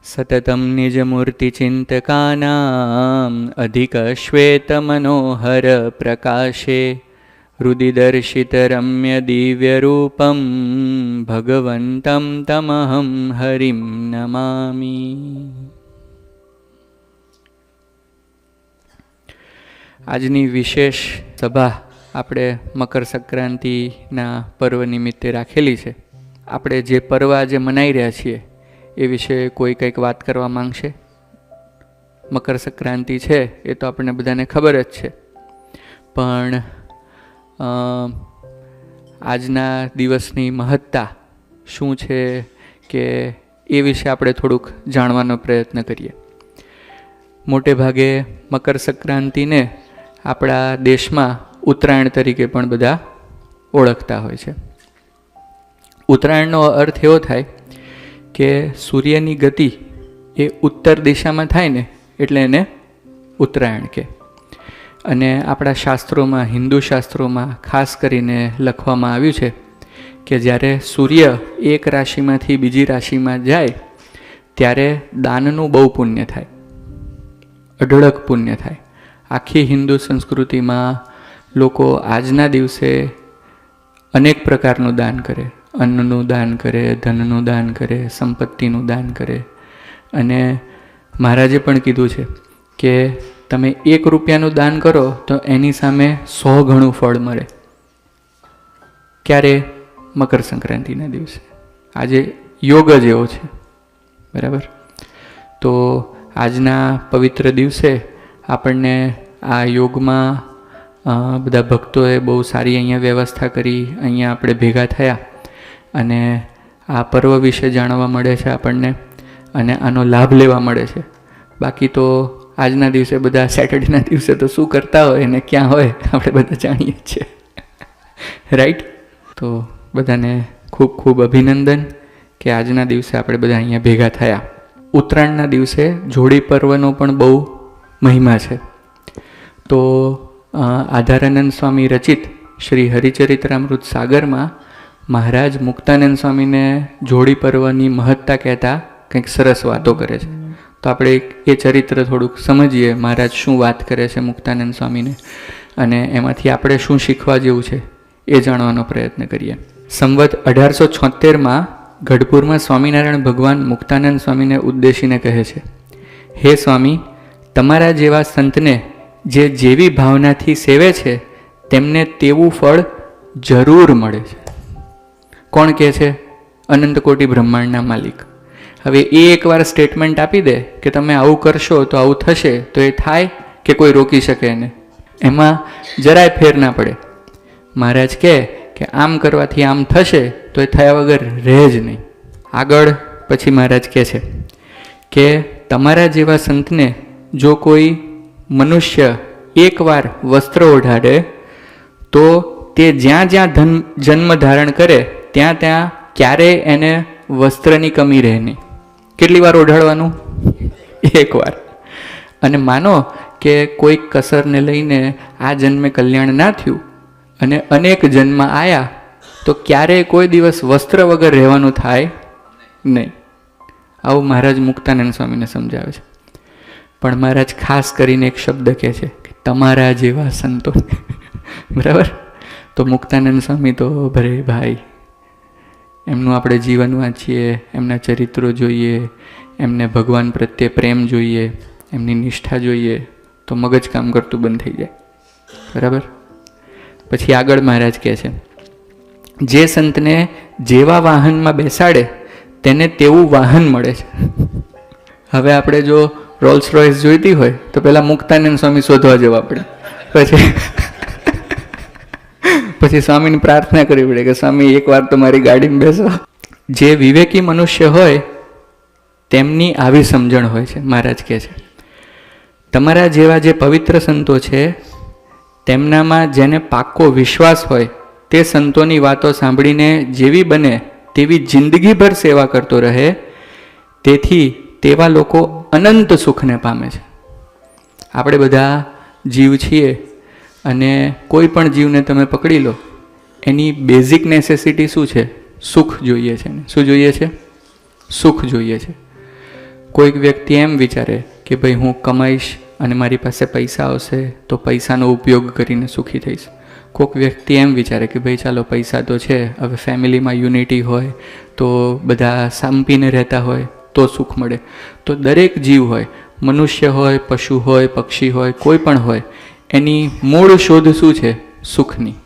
સતતમ નિજમૂર્તિચિંતકાનામ અધિકશ્વેતમનોહર પ્રકાશે હૃદિદર્શિત રમ્ય દિવ્યરૂપમ ભગવંતમ તમહં હરિમ નમામિ. આજની વિશેષ સભા આપણે મકર સંક્રાંતિના પર્વ નિમિત્તે રાખેલી છે. આપણે જે પર્વ આજે મનાઈ રહ્યા છીએ એ વિશે કોઈ કંઈક વાત કરવા માંગશે? મકર સંક્રાંતિ છે એ તો આપણને બધાને ખબર જ છે, પણ આજના દિવસની મહત્તા શું છે કે એ વિશે આપણે થોડુંક જાણવાનો પ્રયત્ન કરીએ. મોટે ભાગે મકર સંક્રાંતિને આપણા દેશમાં ઉત્તરાયણ તરીકે પણ બધા ઓળખતા હોય છે. ઉત્તરાયણનો અર્થ એવો થાય કે સૂર્યની ગતિ એ ઉત્તર દિશામાં થાય ને એટલે એને ઉત્તરાયણ કહે. અને આપણા શાસ્ત્રોમાં, હિન્દુ શાસ્ત્રોમાં ખાસ કરીને લખવામાં આવ્યું છે કે જ્યારે સૂર્ય એક રાશિમાંથી બીજી રાશિમાં જાય ત્યારે દાનનું બહુ પુણ્ય થાય, અઢળક પુણ્ય થાય. આખી હિન્દુ સંસ્કૃતિમાં લોકો આજના દિવસે અનેક પ્રકારનું દાન કરે. અન્નનું દાન કરે, ધનનું દાન કરે, સંપત્તિનું દાન કરે. અને મહારાજે પણ કીધું છે કે તમે 1 રૂપિયાનું દાન કરો તો એની સામે 100 ગણું ફળ મળે. ક્યારે? મકર સંક્રાંતિના દિવસે. આજે યોગ જ એવો છે, બરાબર? તો આજના પવિત્ર દિવસે આપણને આ યોગમાં બધા ભક્તોએ બહુ સારી અહીંયા વ્યવસ્થા કરી. અહીંયા આપણે ભેગા થયા અને આ પર્વ વિશે જાણવા મળે છે આપણને અને આનો લાભ લેવા મળે છે. બાકી તો આજના દિવસે બધા સેટરડેના દિવસે તો શું કરતા હોય ને ક્યાં હોય આપણે બધા જાણીએ છીએ, રાઈટ? તો બધાને ખૂબ ખૂબ અભિનંદન કે આજના દિવસે આપણે બધા અહીંયા ભેગા થયા. ઉત્તરાયણના દિવસે જોડી પર્વનો પણ બહુ મહિમા છે. તો આધારાનંદ સ્વામી રચિત શ્રી હરિચરિત્રામૃત સાગરમાં મહારાજ મુક્તાનંદ સ્વામીને જોડી પર્વની મહત્તા કહેતા કંઈક સરસ વાતો કરે છે. તો આપણે એ ચરિત્ર થોડુંક સમજીએ, મહારાજ શું વાત કરે છે મુક્તાનંદ સ્વામીને, અને એમાંથી આપણે શું શીખવા જેવું છે એ જાણવાનો પ્રયત્ન કરીએ. સંવત 1876માં ગઢપુરમાં સ્વામિનારાયણ ભગવાન મુક્તાનંદ સ્વામીને ઉદ્દેશીને કહે છે, હે સ્વામી, તમારા જેવા સંતને જે જેવી ભાવનાથી સેવે છે તેમને તેવું ફળ જરૂર મળે છે. કોણ કહે છે? અનંત કોટી બ્રહ્માંડના માલિક. હવે એ એકવાર સ્ટેટમેન્ટ આપી દે કે તમે આવું કરશો તો આવું થશે, તો એ થાય કે કોઈ રોકી શકે એને? એમાં જરાય ફેર ના પડે. મહારાજ કહે કે આમ કરવાથી આમ થશે તો એ થયા વગર રહે જ નહીં. આગળ પછી મહારાજ કહે છે કે તમારા જેવા સંતને જો કોઈ મનુષ્ય એકવાર વસ્ત્ર ઓઢાડે તો તે જ્યાં જ્યાં જન્મ ધારણ કરે ત્યાં ત્યાં ક્યારેય એને વસ્ત્રની કમી રહે નહીં. કેટલી વાર ઓઢાડવાનું? એકવાર. અને માનો કે કોઈક કસરને લઈને આ જન્મે કલ્યાણ ના થયું અને અનેક જન્મ આવ્યા તો ક્યારેય કોઈ દિવસ વસ્ત્ર વગર રહેવાનું થાય નહીં. આવું મહારાજ મુક્તાનંદ સ્વામીને સમજાવે છે. પણ મહારાજ ખાસ કરીને એક શબ્દ કહે છે કે તમારા જેવા સંતો. બરાબર? તો મુક્તાનંદ સ્વામી તો ભરે ભાઈ, એમનું આપણે જીવન વાંચીએ, એમના ચરિત્રો જોઈએ, એમને ભગવાન પ્રત્યે પ્રેમ જોઈએ, એમની નિષ્ઠા જોઈએ તો મગજ કામ કરતું બંધ થઈ જાય. બરાબર? પછી આગળ મહારાજ કહે છે, જે સંતને જેવા વાહનમાં બેસાડે તેને તેવું વાહન મળે છે. હવે આપણે જો રોલ્સ રોયસ જોઈતી હોય તો પહેલાં મુક્તાનંદ સ્વામી શોધવા જવા પડે, પછી સ્વામીને પ્રાર્થના કરવી પડે કે સ્વામી એકવાર તો મારી ગાડીમાં બેસો. જે વિવેકી મનુષ્ય હોય તેમની આવી સમજણ હોય છે. મહારાજ કહે છે તમારા જેવા જે પવિત્ર સંતો છે તેમનામાં જેને પાક્કો વિશ્વાસ હોય તે સંતોની વાતો સાંભળીને જેવી બને તેવી જિંદગીભર સેવા કરતો રહે, તેથી તેવા લોકો અનંત સુખને પામે છે. આપણે બધા જીવ છીએ અને કોઈ પણ જીવને તમે પકડી લો એની બેઝિક નેસેસિટી શું છે? સુખ જોઈએ છે. શું જોઈએ છે? સુખ જોઈએ છે. કોઈક વ્યક્તિ એમ વિચારે કે ભાઈ હું કમાઈશ અને મારી પાસે પૈસા આવશે તો પૈસાનો ઉપયોગ કરીને સુખી થઈશ. કોઈક વ્યક્તિ એમ વિચારે કે ભાઈ ચાલો પૈસા તો છે, હવે ફેમિલીમાં યુનિટી હોય તો બધા સંપીને રહેતા હોય તો સુખ મળે. તો દરેક જીવ હોય, મનુષ્ય હોય, પશુ હોય, પક્ષી હોય, કોઈ પણ હોય, એની મૂળ શોધ શું છે? સુખની.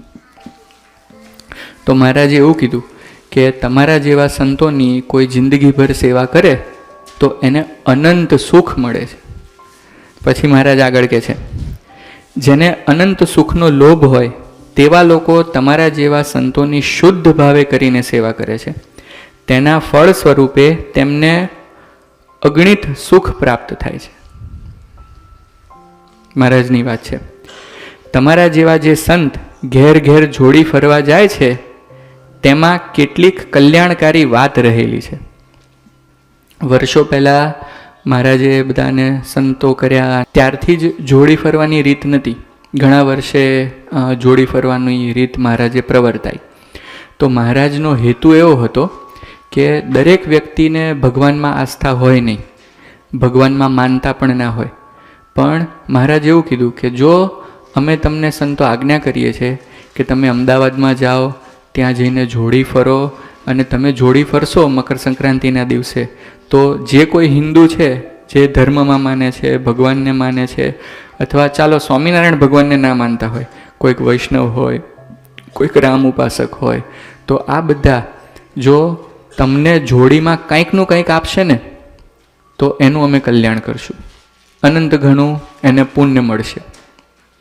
તો મહારાજે એવું કીધું કે તમારા જેવા સંતોની કોઈ જિંદગીભર સેવા કરે તો એને અનંત સુખ મળે છે. પછી મહારાજ આગળ કહે છે, જેને અનંત સુખનો લોભ હોય તેવા લોકો તમારા જેવા સંતોની શુદ્ધ ભાવે કરીને સેવા કરે છે. તેના ફળ સ્વરૂપે તેમને અગણિત સુખ પ્રાપ્ત થાય છે. મહારાજની વાત છે. તમારા જેવા જે સંત ઘેર ઘેર જોડી ફરવા જાય છે તેમાં કેટલીક કલ્યાણકારી વાત રહેલી છે. વર્ષો પહેલાં મહારાજે બધાને સંતો કર્યા ત્યારથી જ જોડી ફરવાની રીત નથી. ઘણા વર્ષે જોડી ફરવાની રીત મહારાજે પ્રવર્તાઈ. તો મહારાજનો હેતુ એવો હતો કે દરેક વ્યક્તિને ભગવાનમાં આસ્થા હોય નહીં, ભગવાનમાં માનતા પણ ના હોય, પણ મહારાજ એવું કીધું કે જો અમે તમને સંતો આજ્ઞા કરીએ છીએ કે તમે અમદાવાદમાં જાઓ, ત્યાં જઈને જોડી ફરો, અને તમે જોડી ફરશો મકર સંક્રાંતિના દિવસે તો જે કોઈ હિન્દુ છે, જે ધર્મમાં માને છે, ભગવાનને માને છે, અથવા ચાલો સ્વામિનારાયણ ભગવાનને ના માનતા હોય, કોઈક વૈષ્ણવ હોય, કોઈક રામ ઉપાસક હોય, તો આ બધા જો તમને જોડીમાં કંઈકનું કંઈક આપશે ને તો એનું અમે કલ્યાણ કરશું, અનંત ઘણું એને પુણ્ય મળશે.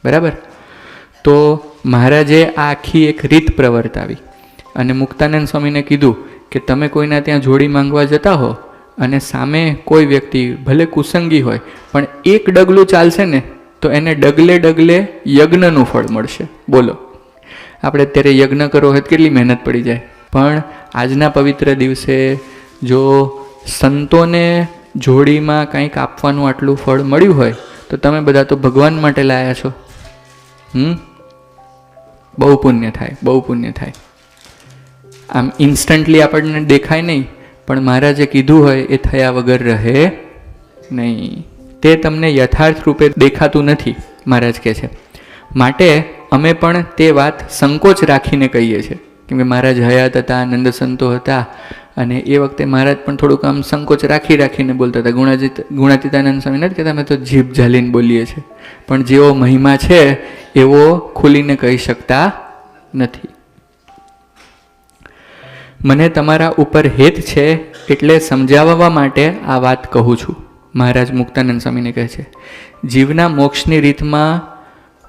બરાબર? તો મહારાજે આ આખી એક રીત પ્રવર્તાવી અને મુક્તાનંદ સ્વામીને કીધું કે તમે કોઈના ત્યાં જોડી માંગવા જતા હો અને સામે કોઈ વ્યક્તિ ભલે કુસંગી હોય પણ એક ડગલું ચાલશે ને તો એને ડગલે ડગલે યજ્ઞનું ફળ મળશે. બોલો, આપણે અત્યારે યજ્ઞ કરવો હોય કેટલી મહેનત પડી જાય, પણ આજના પવિત્ર દિવસે જો સંતોને જોડીમાં કંઈક આપવાનું આટલું ફળ મળ્યું હોય તો તમે બધા તો ભગવાન માટે લાયા છો. બહુ પુણ્ય થાય, બહુ પુણ્ય થાય. આમ ઇન્સ્ટન્ટલી આપણને દેખાય નહીં, પણ મહારાજે કીધું હોય એ થયા વગર રહે નહીં. તે તમને યથાર્થ રૂપે દેખાતું નથી, મહારાજ કહે છે. માટે અમે પણ તે વાત સંકોચ રાખીને કહીએ છીએ. કેમ કે મહારાજ હયાત હતા, આનંદ સંતો હતા, અને એ વખતે મહારાજ પણ થોડુંક આમ સંકોચ રાખીને બોલતા હતા. ગુણાતીતાનંદ સ્વામી નથી કહેતા અમે તો જીભ ઝાલીને બોલીએ છીએ, પણ જેવો મહિમા છે એવો ખુલીને કહી શકતા નથી. મને તમારા ઉપર હેત છે એટલે સમજાવવા માટે આ વાત કહું છું. મહારાજ મુક્તાનંદ સ્વામીને કહે છે, જીવના મોક્ષની રીતમાં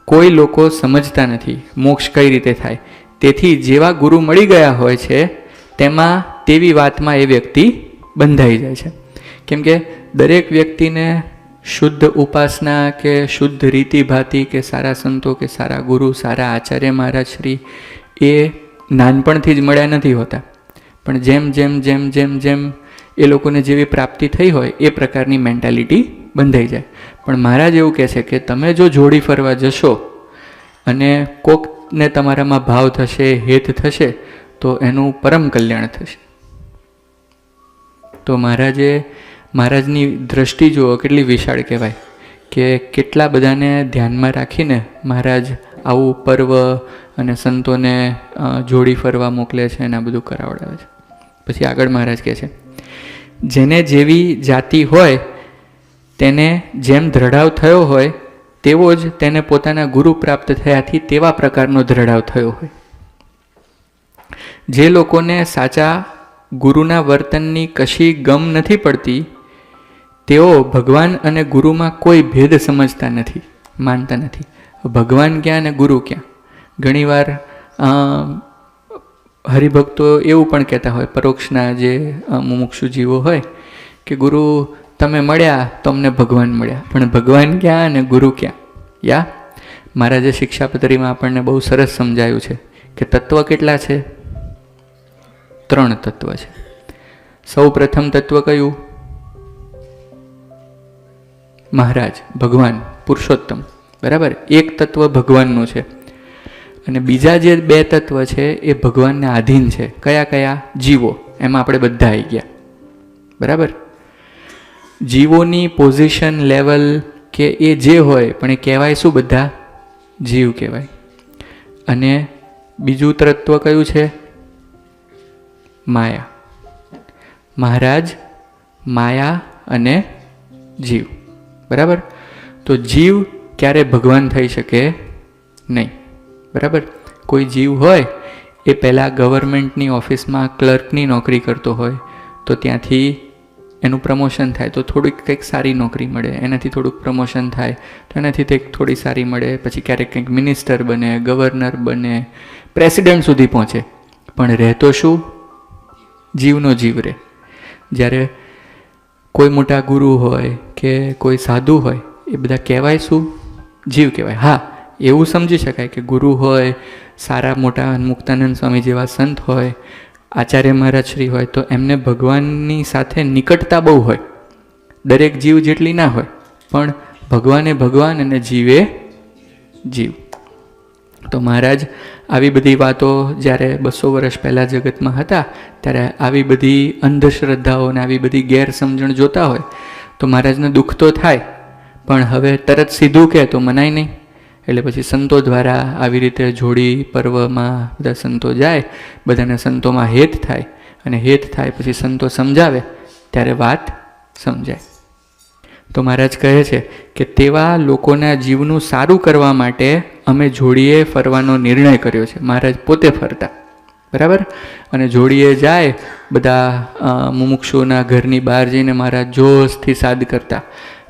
કોઈ લોકો સમજતા નથી મોક્ષ કઈ રીતે થાય. તેથી જેવા ગુરુ મળી ગયા હોય છે તેમાં તેવી વાતમાં એ વ્યક્તિ બંધાઈ જાય છે. કેમ કે દરેક વ્યક્તિને શુદ્ધ ઉપાસના કે શુદ્ધ રીતિ ભાતી કે સારા સંતો કે સારા ગુરુ, સારા આચાર્ય મહારાજ શ્રી એ નાનપણથી જ મળ્યા નથી હોતા, પણ જેમ જેમ જેમ જેમ જેમ એ લોકોને જેવી પ્રાપ્તિ થઈ હોય એ પ્રકારની મેન્ટાલિટી બંધાઈ જાય. પણ મહારાજ એવું કહે છે કે તમે જો જોડી ફરવા જશો અને કોકને તમારામાં ભાવ થશે, હેત થશે, તો એનું પરમ કલ્યાણ થશે. તો મહારાજની દ્રષ્ટિ જુઓ કેટલી વિશાળ કહેવાય, કે કેટલા બધાને ધ્યાનમાં રાખીને મહારાજ આવું પર્વ અને સંતોને જોડી ફરવા મોકલે છે અને આ બધું કરાવડાવે છે. પછી આગળ મહારાજ કહે છે, જેને જેવી જાતિ હોય તેને જેમ દ્રઢાવ થયો હોય તેવો જ તેને પોતાના ગુરુ પ્રાપ્ત થયાથી તેવા પ્રકારનો દ્રઢાવ થયો હોય. જે લોકોને સાચા ગુરુના વર્તનની કશી ગમ નથી પડતી તેઓ ભગવાન અને ગુરુમાં કોઈ ભેદ સમજતા નથી, માનતા નથી. ભગવાન ક્યાં અને ગુરુ ક્યાં? ઘણીવાર હરિભક્તો એવું પણ કહેતા હોય, પરોક્ષના જે મુમુક્ષુ જીવો હોય, કે ગુરુ તમે મળ્યા તો અમને ભગવાન મળ્યા, પણ ભગવાન ક્યાં અને ગુરુ ક્યાં? મહારાજે શિક્ષાપત્રીમાં આપણને બહુ સરસ સમજાયું છે કે તત્વ કેટલા છે? 3 તત્વ છે. સૌ પ્રથમ તત્વ કયું? મહારાજ, ભગવાન, પુરુષોત્તમ. બરાબર? એક તત્વ ભગવાનનું છે. અને બીજા જે બે તત્વ છે એ ભગવાનને આધીન છે. કયા કયા? જીવો. એમાં આપણે બધા આવી ગયા. બરાબર. જીવોની પોઝિશન લેવલ કે એ જે હોય પણ એ કહેવાય શું? બધા જીવ કહેવાય. અને બીજું તત્વ કયું છે? માયા. મહારાજ, માયા અને જીવ. બરાબર. તો જીવ ક્યારે ભગવાન થઈ શકે નહીં. બરાબર. કોઈ જીવ હોય એ પહેલાં ગવર્મેન્ટની ઓફિસમાં ક્લર્કની નોકરી કરતો હોય તો ત્યાંથી એનું પ્રમોશન થાય તો થોડીક કંઈક સારી નોકરી મળે, એનાથી થોડુંક પ્રમોશન થાય તો એનાથી કંઈક થોડી સારી મળે, પછી ક્યારેક કંઈક મિનિસ્ટર બને, ગવર્નર બને, પ્રેસિડેન્ટ સુધી પહોંચે. પણ રહેતો શું? જીવનો જીવ રહે. જ્યારે કોઈ મોટા ગુરુ હોય કે કોઈ સાધુ હોય એ બધા કહેવાય શું? જીવ કહેવાય. હા, એવું સમજી શકાય કે ગુરુ હોય, સારા મોટા મુક્તાનંદ સ્વામી જેવા સંત હોય, આચાર્ય મહારાજ શ્રી હોય તો એમને ભગવાનની સાથે નિકટતા બહુ હોય. દરેક જીવ જેટલી ના હોય, પણ ભગવાને ભગવાન અને જીવે જીવ. તો મહારાજ આવી બધી વાતો જ્યારે 200 વર્ષ પહેલાં જગતમાં હતા ત્યારે આવી બધી અંધશ્રદ્ધાઓ અને આવી બધી ગેરસમજણ જોતા હોય તો મહારાજને દુઃખ તો થાય, પણ હવે તરત સીધું કહે તો મનાય નહીં. એટલે પછી સંતો દ્વારા આવી રીતે જોડી પર્વમાં બધા સંતો જાય, બધાને સંતોમાં હેત થાય, અને હેત થાય પછી સંતો સમજાવે ત્યારે વાત સમજાય. તો મહારાજ કહે છે કે તેવા લોકોના જીવનું સારું કરવા માટે અમે જોડીએ ફરવાનો નિર્ણય કર્યો છે. મહારાજ પોતે ફરતા. બરાબર. અને જોડીએ જાય, બધા મુમુક્ષુઓના ઘરની બહાર જઈને મહારાજ જોશથી સાદ કરતા,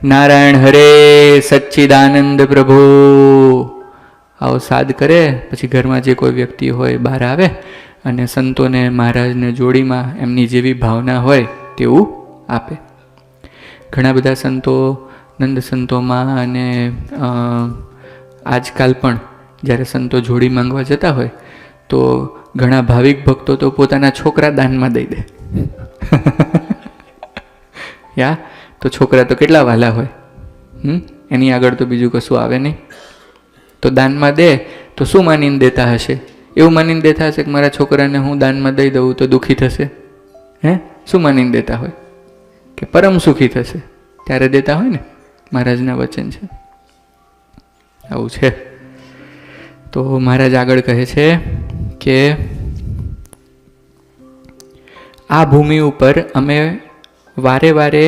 નારાયણ હરે સચ્ચિદાનંદ પ્રભુ, આવો સાદ કરે. પછી ઘરમાં જે કોઈ વ્યક્તિ હોય બહાર આવે અને સંતોને મહારાજને જોડીમાં એમની જેવી ભાવના હોય તેવું આપે. ઘણા બધા સંતો નંદ સંતોમાં અને આજકાલ પણ જ્યારે સંતો જોડી માંગવા જતા હોય તો ઘણા ભાવિક ભક્તો તો પોતાના છોકરા દાનમાં દઈ દે. યા તો છોકરા તો કેટલા વાલા હોય, એની આગળ તો બીજું કશું આવે નહીં. તો દાનમાં દે તો શું માનીને દેતા હશે? એવું માનીને દેતા હશે કે મારા છોકરાને હું દાનમાં દઈ દઉં તો દુઃખી થશે. શું માનીને દેતા હોય? કે પરમ સુખી થશે ત્યારે દેતા હોય ને. મહારાજના વચન છે. આવું છે. તો મહારાજ આગળ કહે છે કે આ ભૂમિ ઉપર અમે વારે વારે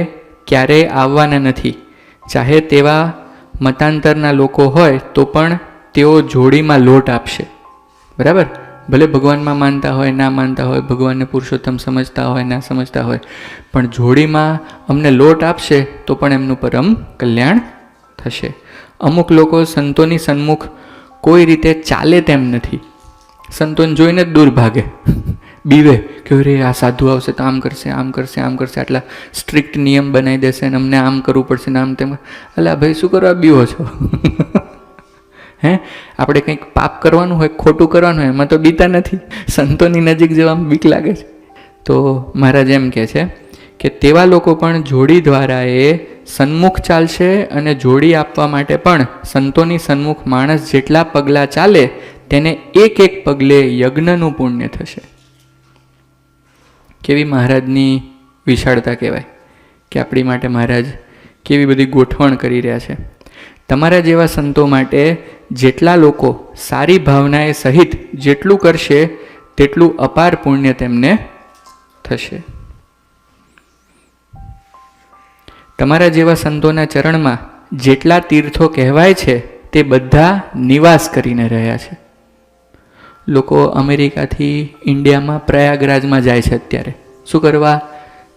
ક્યારેય આવવાના નથી. ચાહે તેવા મતાંતરના લોકો હોય તો પણ તેઓ જોડીમાં લોટ આપશે. બરાબર. ભલે ભગવાનમાં માનતા હોય, ના માનતા હોય, ભગવાનને પુરુષોત્તમ સમજતા હોય, ના સમજતા હોય, પણ જોડીમાં અમને લોટ આપશે તો પણ એમનું પરમ કલ્યાણ થશે. અમુક લોકો સંતોની સન્મુખ કોઈ રીતે ચાલે તેમ નથી. સંતોને જોઈને જ દૂર ભાગે, બીવે કે અરે આ સાધુ આવશે તો આમ કરશે, આમ કરશે, આમ કરશે, આટલા સ્ટ્રિક્ટ નિયમ બનાવી દેશે અને અમને આમ કરવું પડશે ને આમ તેમ. અલા ભાઈ, શું કરવા બીવો છો? આપણે કંઈક પાપ કરવાનું હોય, ખોટું કરવાનું હોય, એમાં તો બીતા નથી. સંતોની નજીક જવામાં બીક લાગે છે. તો મહારાજ એમ કહે છે કે તેવા લોકો પણ જોડી દ્વારા એ સન્મુખ ચાલશે, અને જોડી આપવા માટે પણ સંતોની સન્મુખ માણસ જેટલા પગલાં ચાલે તેને એક એક પગલે યજ્ઞનું પુણ્ય થશે. કેવી મહારાજની વિશાળતા કહેવાય કે આપણી માટે મહારાજ કેવી બધી ગોઠવણ કરી રહ્યા છે. તમારા જેવા સંતો માટે જેટલા લોકો સારી ભાવનાએ સહિત જેટલું કરશે તેટલું અપાર પુણ્ય તેમને થશે. તમારા જેવા સંતોના ચરણમાં જેટલા તીર્થો કહેવાય છે તે બધા નિવાસ કરીને રહ્યા છે. લોકો અમેરિકાથી ઇન્ડિયામાં પ્રયાગરાજમાં જાય છે અત્યારે. શું કરવા?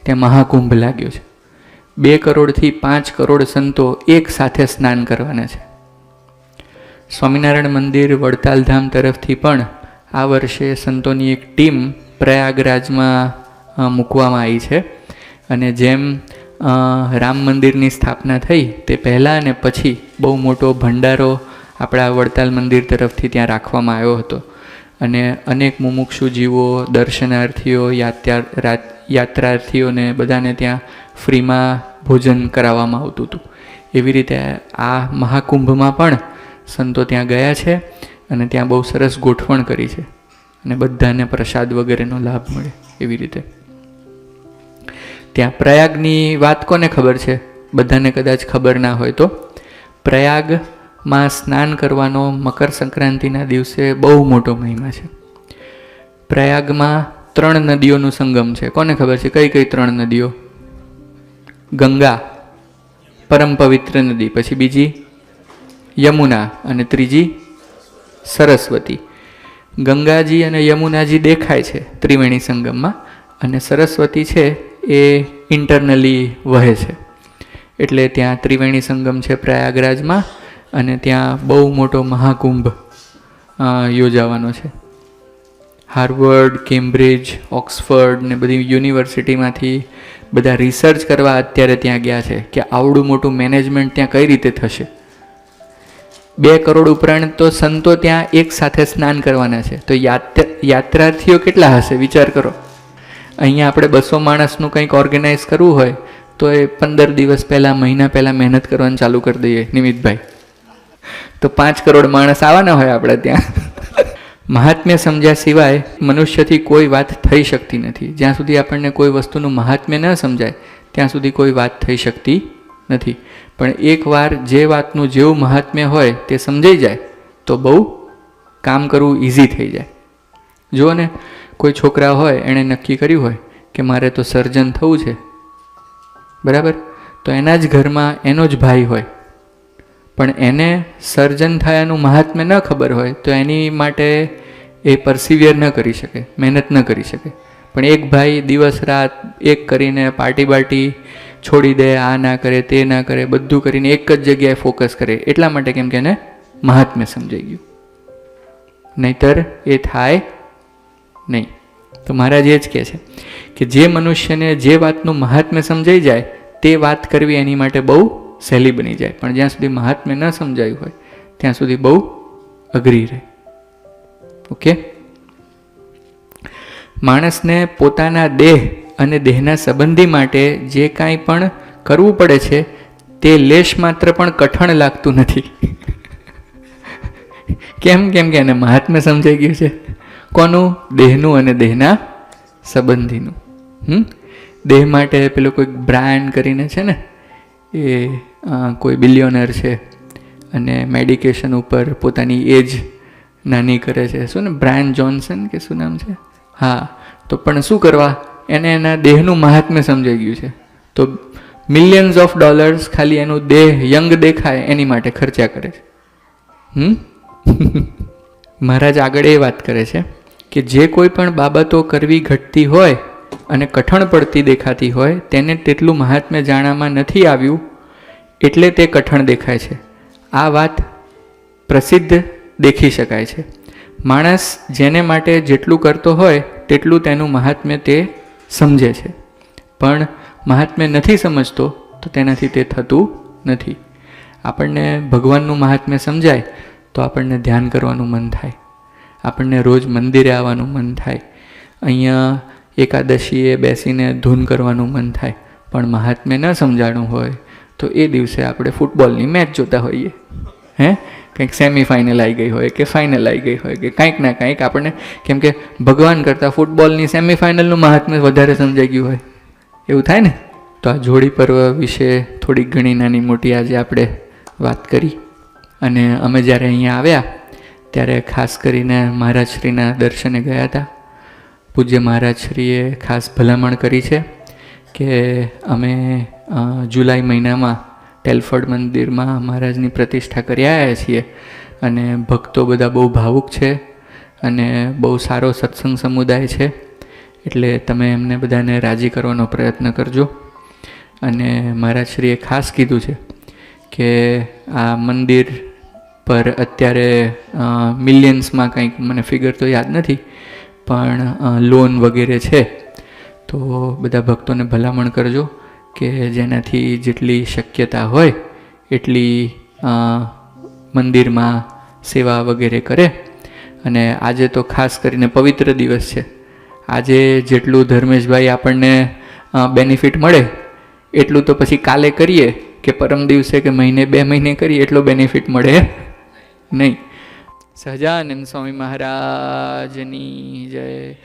ત્યાં મહાકુંભ લાગ્યો છે. 2 કરોડથી 5 કરોડ સંતો એક સાથે સ્નાન કરવાના છે. સ્વામિનારાયણ મંદિર વડતાલ ધામ તરફથી પણ આ વર્ષે સંતોની એક ટીમ પ્રયાગરાજમાં મૂકવામાં આવી છે. અને જેમ રામ મંદિરની સ્થાપના થઈ તે પહેલાં અને પછી બહુ મોટો ભંડારો આપણા વડતાલ મંદિર તરફથી ત્યાં રાખવામાં આવ્યો હતો. અને અનેક મુમુક્ષુ જીવો, દર્શનાર્થીઓ, યાત્રાર્થીઓને બધાને ત્યાં ફ્રીમાં ભોજન કરાવવામાં આવતું હતું. એવી રીતે આ મહાકુંભમાં પણ સંતો ત્યાં ગયા છે અને ત્યાં બહુ સરસ ગોઠવણ કરી છે અને બધાને પ્રસાદ વગેરેનો લાભ મળે એવી રીતે. ત્યાં પ્રયાગની વાત કોને ખબર છે? બધાને કદાચ ખબર ના હોય તો પ્રયાગમાં સ્નાન કરવાનો મકર સંક્રાંતિના દિવસે બહુ મોટો મહિમા છે. પ્રયાગમાં 3 નદીઓનું સંગમ છે. કોને ખબર છે કઈ કઈ 3 નદીઓ? ગંગા, પરમ પવિત્ર નદી, પછી બીજી યમુના અને ત્રીજી સરસ્વતી. ગંગાજી અને યમુનાજી દેખાય છે ત્રિવેણી સંગમમાં, અને સરસ્વતી છે એ ઇન્ટરનલી વહે છે. એટલે ત્યાં ત્રિવેણી સંગમ છે પ્રયાગરાજમાં, અને ત્યાં બહુ મોટો મહાકુંભ યોજાવાનો છે. હાર્વર્ડ, કેમ્બ્રિજ, ઓક્સફર્ડ ને બધી યુનિવર્સિટીમાંથી બધા રિસર્ચ કરવા અત્યારે ત્યાં ગયા છે કે આવડું મોટું મેનેજમેન્ટ ત્યાં કઈ રીતે થશે. 2 કરોડ ઉપરાંત તો સંતો ત્યાં એક સાથે સ્નાન કરવાના છે. તો યાત્રાર્થીઓ કેટલા હશે વિચાર કરો. અહીંયા આપણે 200 માણસનું કંઈક ઓર્ગેનાઇઝ કરવું હોય તો એ 15 દિવસ પહેલાં, મહિના પહેલાં મહેનત કરવાનું ચાલુ કરી દઈએ નિમિતભાઈ. તો 5 કરોડ માણસ આવવાના હોય આપણે ત્યાં. મહાત્મ્ય સમજ્યા સિવાય મનુષ્યથી કોઈ વાત થઈ શકતી નથી. જ્યાં સુધી આપણને કોઈ વસ્તુનું મહાત્મ્ય ન સમજાય ત્યાં સુધી કોઈ વાત થઈ શકતી નથી. પણ એકવાર જે વાતનું જેવું મહાત્મ્ય હોય તે સમજાઈ જાય તો બહુ કામ કરવું ઇઝી થઈ જાય. જુઓ ને, કોઈ છોકરા હોય એણે નક્કી કર્યું હોય કે મારે તો સર્જન થવું છે, બરાબર? તો એના જ ઘરમાં એનો જ ભાઈ હોય, પણ એને સર્જન થયાનું મહાત્મ્ય ન ખબર હોય તો એની માટે એ પરસિવિયર ન કરી શકે, મહેનત ન કરી શકે. પણ એક ભાઈ દિવસ રાત એક કરીને પાર્ટી છોડી દે, આ ના કરે તે ના કરે, બધું કરીને એક જ જગ્યાએ ફોકસ કરે. એટલા માટે કેમ કે એને મહાત્મ્ય સમજાઈ ગયું, નહીતર એ થાય નહીં. તો મહારાજ એ જ કહે છે કે જે મનુષ્યને જે વાતનું મહાત્મ્ય સમજાઈ જાય તે વાત કરવી એની માટે બહુ સહેલી બની જાય. પણ જ્યાં સુધી મહાત્મ્ય ન સમજાયું હોય ત્યાં સુધી બહુ અઘરી રહે. ઓકે, માણસને પોતાના દેહ અને દેહના સંબંધી માટે જે કાંઈ પણ કરવું પડે છે તે લેશ માત્ર પણ કઠણ લાગતું નથી. કેમ કે એને મહાત્મ્ય સમજાઈ ગયું છે. કોનું? દેહનું અને દેહના સંબંધીનું. દેહ માટે પેલો કોઈ બ્રાન્ડ કરીને છે ને, એ કોઈ બિલિયોનર છે અને મેડિકેશન ઉપર પોતાની એજ નાની કરે છે. શું ને, બ્રાયન જોન્સન કે શું નામ છે? હા. તો પણ શું કરવા? એને એના દેહનું મહાત્મ્ય સમજાઈ ગયું છે. તો મિલિયન્સ ઓફ ડોલર્સ ખાલી એનું દેહ યંગ દેખાય એની માટે ખર્ચા કરે છે. મહારાજ આગળ એ વાત કરે છે કે જે કોઈ પણ બાબતો કરવી ઘટતી હોય અને કઠણ પડતી દેખાતી હોય તેને તેટલું મહાત્મ્ય જાણવામાં નથી આવ્યું એટલે તે કઠણ દેખાય છે. આ વાત પ્રસિદ્ધ દેખી શકાય છે. માણસ જેને માટે જેટલું કરતો હોય તેટલું તેનું મહાત્મ્ય તે સમજે છે, પણ મહાત્મ્ય નથી સમજતો તો તેનાથી તે થતું નથી. આપણને ભગવાનનું મહાત્મ્ય સમજાય તો આપણને ધ્યાન કરવાનું મન થાય, આપણને રોજ મંદિરે આવવાનું મન થાય, અહીંયા એકાદશીએ બેસીને ધૂન કરવાનું મન થાય. પણ મહાત્મ્ય ન સમજાણું હોય તો એ દિવસે આપણે ફૂટબોલની મેચ જોતા હોઈએ. કંઈક સેમિફાઇનલ આવી ગઈ હોય કે ફાઇનલ આવી ગઈ હોય કે કંઈક ના કંઈક આપણને, કેમ કે ભગવાન કરતાં ફૂટબોલની સેમિફાઇનલનું મહાત્મ્ય વધારે સમજાઈ ગયું હોય, એવું થાય ને. તો આ જોડી પર્વ વિશે થોડીક ઘણી નાની મોટી આજે આપણે વાત કરી. અને અમે જ્યારે અહીંયા આવ્યા ત્યારે ખાસ કરીને મહારાજશ્રીના દર્શને ગયા હતા. પૂજ્ય મહારાજશ્રીએ ખાસ ભલામણ કરી છે કે અમે જુલાઈ મહિનામાં ટેલફર્ડ મંદિરમાં મહારાજની પ્રતિષ્ઠા કરી આવ્યા છીએ અને ભક્તો બધા બહુ ભાવુક છે અને બહુ સારો સત્સંગ સમુદાય છે. એટલે તમે એમને બધાને રાજી કરવાનો પ્રયત્ન કરજો. અને મહારાજશ્રીએ ખાસ કીધું છે કે આ મંદિર પર અત્યારે મિલિયન્સમાં કંઈક, મને ફિગર તો યાદ નથી, પણ લોન વગેરે છે. તો બધા ભક્તોને ભલામણ કરજો કે જેનાથી જેટલી શક્યતા હોય એટલી મંદિરમાં સેવા વગેરે કરે. અને આજે તો ખાસ કરીને પવિત્ર દિવસ છે. આજે જેટલું ધર્મેશભાઈ આપણને બેનિફિટ મળે એટલું તો પછી કાલે કરીએ કે પરમ દિવસે કે મહિને 2 મહિને કરીએ એટલો બેનિફિટ મળે નહીં. સહજાનંદ સ્વામી મહારાજની જય.